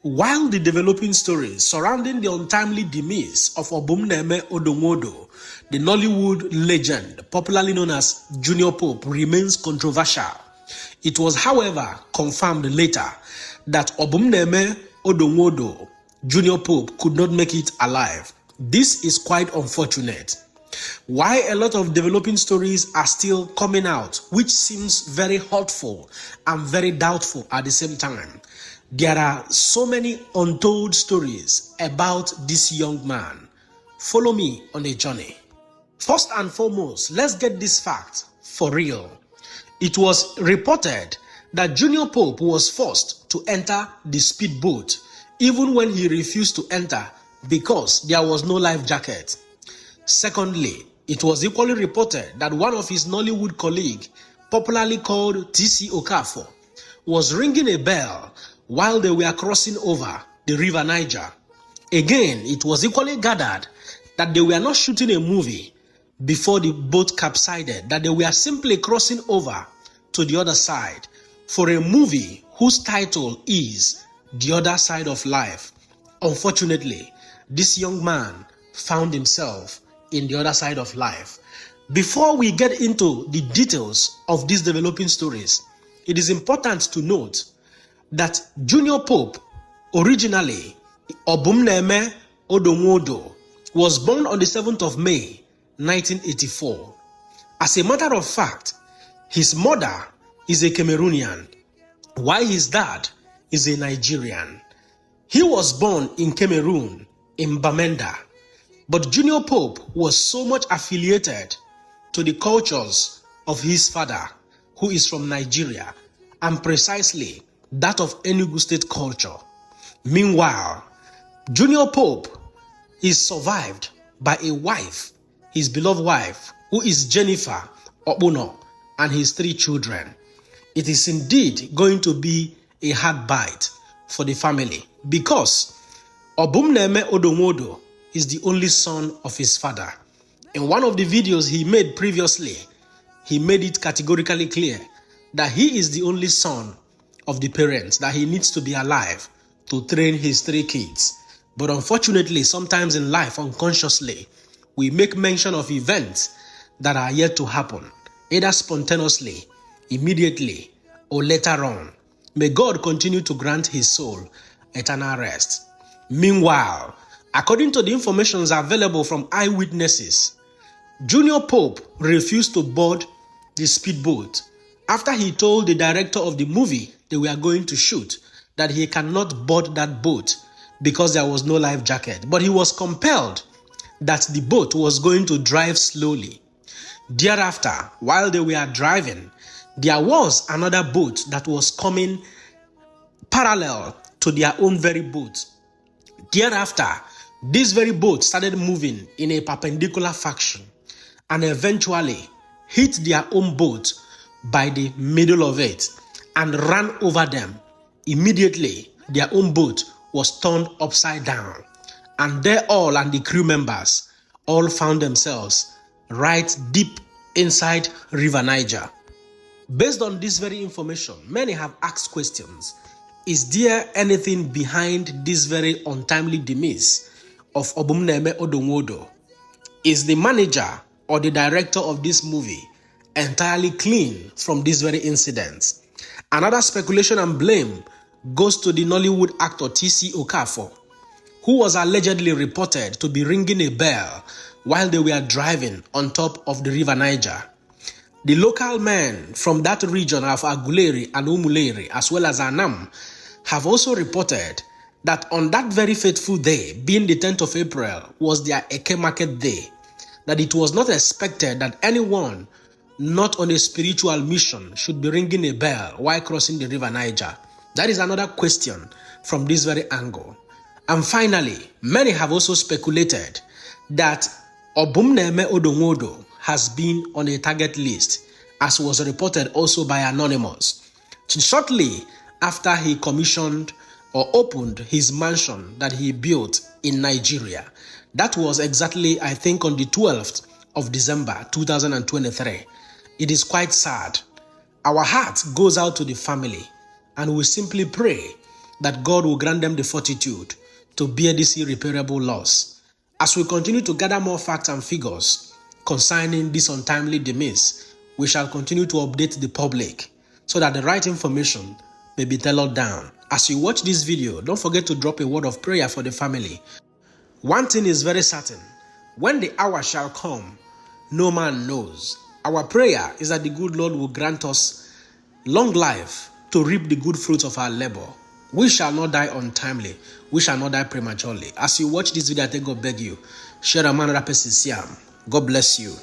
While the developing stories surrounding the untimely demise of Obumneme Odonwodo, the Nollywood legend popularly known as Jnr Pope, remains controversial, it was, however, confirmed later that Obumneme Odonwodo, Jnr Pope, could not make it alive. This is quite unfortunate. Why a lot of developing stories are still coming out, which seems very hurtful and very doubtful at the same time. There are so many untold stories about this young man. Follow me on a journey. First and foremost, let's get this fact for real. It was reported that Jnr Pope was forced to enter the speedboat even when he refused to enter because there was no life jacket. Secondly, it was equally reported that one of his Nollywood colleagues, popularly called TC Okafor, was ringing a bell while they were crossing over the River Niger. Again, it was equally gathered that they were not shooting a movie before the boat capsized, that they were simply crossing over to the other side for a movie whose title is The Other Side of Life. Unfortunately, this young man found himself in the other side of life. Before we get into the details of these developing stories, it is important to note that Jnr Pope, originally Obumneme Odonwodo, was born on the 7th of May, 1984. As a matter of fact, his mother is a Cameroonian, while his dad is a Nigerian. He was born in Cameroon, in Bamenda, but Jnr Pope was so much affiliated to the cultures of his father, who is from Nigeria, and precisely that of Enugu State culture. Meanwhile, Jnr Pope is survived by a wife, his beloved wife, who is Jennifer Obuno, and his 3 children. It is indeed going to be a hard bite for the family because Obumneme Odonwodo is the only son of his father. In one of the videos he made previously, he made it categorically clear that he is the only son of the parents, that he needs to be alive to train his 3 kids. But unfortunately, sometimes in life, unconsciously, we make mention of events that are yet to happen, either spontaneously, immediately, or later on. May God continue to grant his soul eternal rest. Meanwhile, according to the information available from eyewitnesses, Jnr Pope refused to board the speedboat after he told the director of the movie they were going to shoot that he cannot board that boat because there was no life jacket. But he was compelled that the boat was going to drive slowly. Thereafter, while they were driving, there was another boat that was coming parallel to their own very boat. Thereafter, this very boat started moving in a perpendicular fashion and eventually hit their own boat by the middle of it and ran over them. Immediately, their own boat was turned upside down, and they all and the crew members all found themselves right deep inside River Niger. Based on this very information, many have asked questions. Is there anything behind this very untimely demise of Obumneme Odonwodo? Is the manager or the director of this movie entirely clean from this very incident? Another speculation and blame goes to the Nollywood actor TC Okafor, who was allegedly reported to be ringing a bell while they were driving on top of the River Niger. The local men from that region of Aguleri and Umuleri, as well as Anam, have also reported that on that very fateful day, being the 10th of April, was their Eke Market Day, that it was not expected that anyone not on a spiritual mission should be ringing a bell while crossing the River Niger. That is another question from this very angle. And finally, many have also speculated that Obumneme Odonwodo has been on a target list, as was reported also by Anonymous, shortly after he commissioned or opened his mansion that he built in Nigeria. That was exactly, I think, on the 12th of December 2023. It is quite sad. Our heart goes out to the family, and we simply pray that God will grant them the fortitude to bear this irreparable loss. As we continue to gather more facts and figures concerning this untimely demise, we shall continue to update the public so that the right information may be tailored down. As you watch this video, don't forget to drop a word of prayer for the family. One thing is very certain: when the hour shall come, no man knows. Our prayer is that the good Lord will grant us long life to reap the good fruits of our labor. We shall not die untimely. We shall not die prematurely. As you watch this video, I think God beg you, share a man. God bless you.